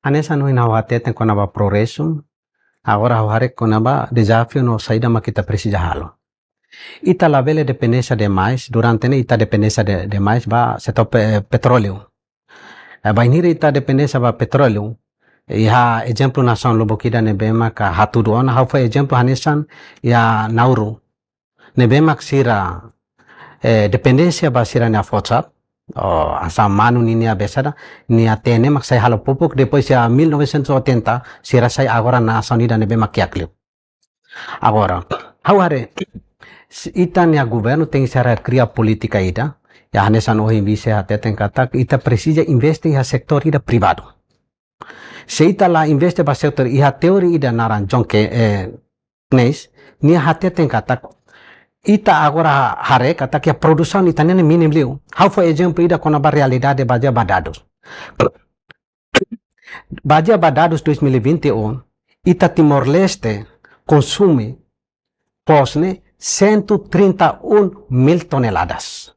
Anessa no inawateten com a progresso, agora o haré com a desafio no saída mas kita precisa halo. Ita la vele dependência demais, durante ne ita dependência demais ba setor petróleo. Vai nira ita dependência ba petróleo. Iha exemplo nação lobo kida nebema ka hatuduona, how for exemplo hanesan ya Nauru. Nebema sira dependência ba sira na WhatsApp. Asa manu nini besada ni atene mak sai halo pupuk depois ya 1980 sira sai agora na ação nida nebe makiaklio. Agora, haware ita ni governo tem sara cria política ida ya hanesa no invise até tem kata ita precisa investe ya sektor ida privado. Se ita la investe ba sektor iha teori ida naran jonke nes ni até tem kata ita agora hare kata que a produção italiana minim liu. How for exemplo ida com a realidade badia badados. Badia badados 2021 ita Timor-Leste consome posne 131 mil toneladas.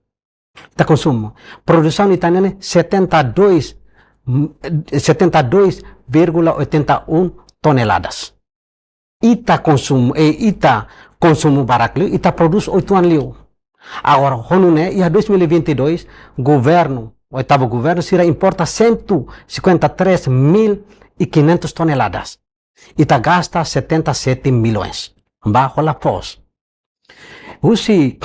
Ita consumo. Produção italiana 72,81 toneladas. Ita consumo consumo barato, ita produz 8 anos. Agora, honune, ia 2022, governo, o oitavo governo, sira importa 153.500 toneladas. Ita gasta 77 milhões. Bajo la pós. Usi,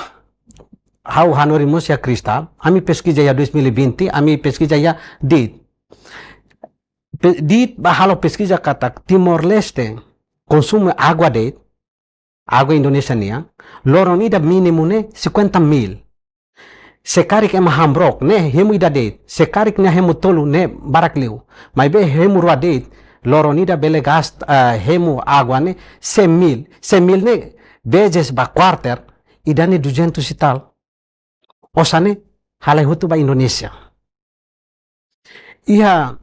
hau hanorimos ya cristal, ami pesquisa ya 2020, ami pesquisa ya dit. Dit, bahalo pesquisa kata Timor-Leste, consume água de água Indonesia nia, loronida mínimo ne 50.000. Sekarik ema hambrok ne hemu ida det, sekarik ne hemu tolu ne barakliu. Mas be hemu ruadet, loronida bele gast hemu água ne 100.000. 100.000 ne vezes ba quarter ida ne 200 e tal. Osane halai hutu ba Indonesia. Ia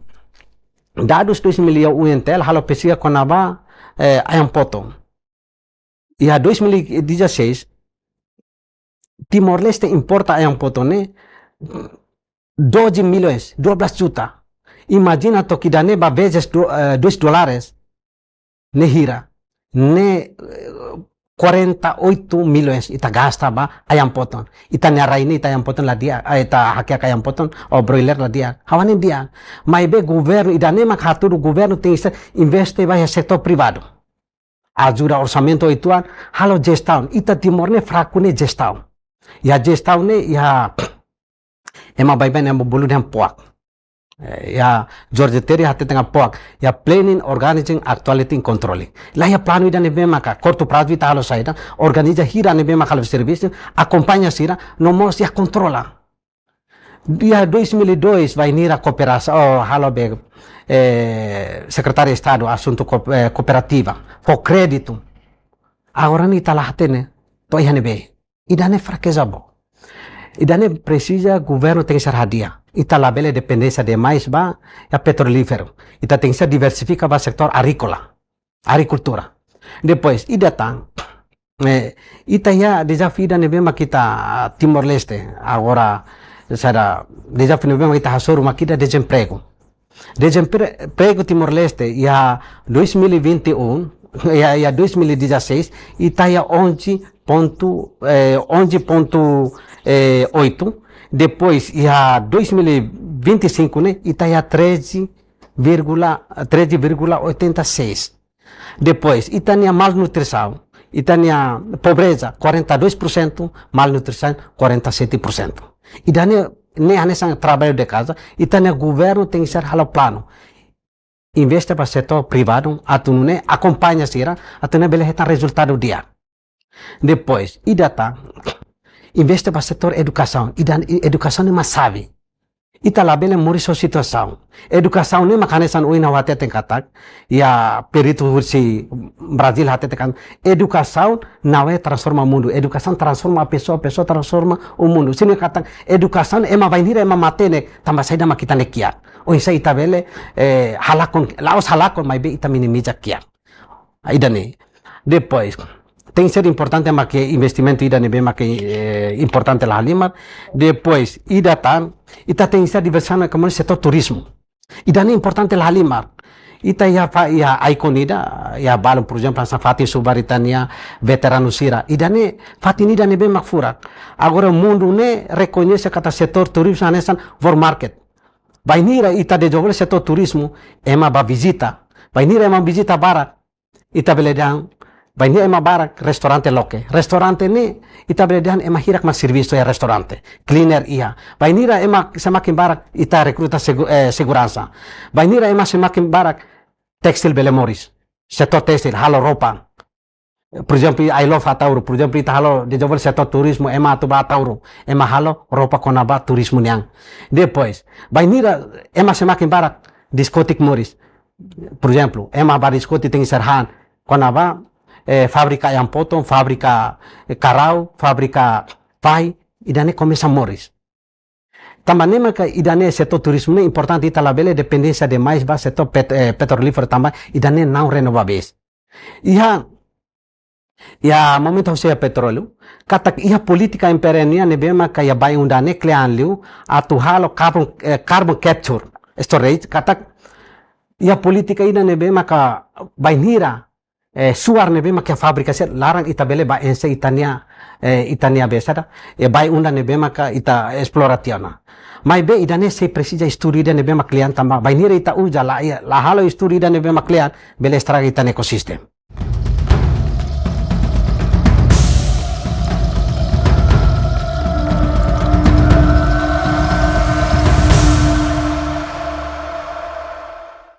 dados 2000 UNTL halo pesquisa konaba ayam potong. E a 2016, Timor-Leste importa ayam potone 12 milhões, 12 juta. Imagina to que dane ba vezes $2 ne hira, ne 48 milhões ita gasta ba ayam potong. Ita nyaraini ita ayam potong la dia, ita hakiak ayam potong o broiler la dia. Hawanin dia. Mas be governo idane mak haturu governo tem investe ba setor privado. Ajuda orçamento ituan halo gestão ita Timor ne fraco ne gestão ya gestão ne ya ema baiban ema bulu dem poak ya George Terry hate tengah poak ya planning organizing actuality controlling la ya plano ida ne bema ka corto prazo ita halo saida organiza hira ne bema halo serviço acompanha sira no mos ya controla dia 2002 vai nira cooperação halo be secretário de Estado, assunto cooperativa, for crédito. Agora ni talahate to ihane be. Idane fraqueza bo. Idane precisa governo tem que ser radia. Ita labele dependência de mais ba é petrolífero. Ita tem que ser diversifica ba sector agrícola, agricultura. Depois ida tang ita ya desafio da nebema kita Timor-Leste. Agora será desafio nebema kita hasoro makita desemprego. Desemprego Timor-Leste ya 2021 ya 2016 ita ya 11.8 depois ya 2025 né ita ya 13,86 depois ita ya malnutrição ita ya pobreza 42% malnutrição 47% idane ne hanesan trabalho de casa e também o governo tem que ser halo plano investe para setor privado atune acompanha sira atune bele heta resultado dia depois idata investe para setor educação educação é masavi ita labele muri so situação educação ne makanesan uina wate tengkatak ya perito si Brasil hate tekan educação não é transforma o mundo educação transforma a pessoa transforma o mundo sini kata educação ema vainira ema matene tambah saida makita nekia o isa ita bele halakon laos halakon mai be ita minimiza kia idane depois tem que ser importante mas que investimento ida nebe mas que importante la halima depois ida tan ita tem que ser diversão como setor turismo ida é importante la halima ita ya icon ida ya balon por exemplo sa Fatih Subaritania veterano sira idane Fatih ni dane be makfurak agora mundo ne reconhece kata setor turismo anesan vor market bainira ita de jogo setor turismo ema ba visita bainira ema visita barak ita beledan bainira ema barak restaurante loke restaurante ni ita beledan ema hirak ma serviço ya restaurante cleaner iya bainira ema semakin barak ita recruta segurança bainira ema semakin barak textil belemoris setor textil halo ropa por exemplo I love Atauro por exemplo ita halo de jogo setor turismo ema tu ba Atauro ema halo ropa konaba turismo niang depois bainira ema semakin barak diskotik moris por exemplo ema ba diskotik tem serhan konaba fábrica ayam potong fábrica karau fábrica pai idane começa moris também que idane setor turismo é importante ita labele dependência demais ba setor petrolífero também idane não renováveis ia momento saya petróleo kata ia política imperial nebema kaya bai undane klean liu atu halo carbon capture storage kata ia política ida nebema ka bainira suar nebema ka fábrica se larang ita bele ba ense itania besada bai unda nebema ka ita explorationa mai be idane se precisa studi da nebema klian tamba bainira ita uja la halo studi da nebema klian bele estraga ita ecosystem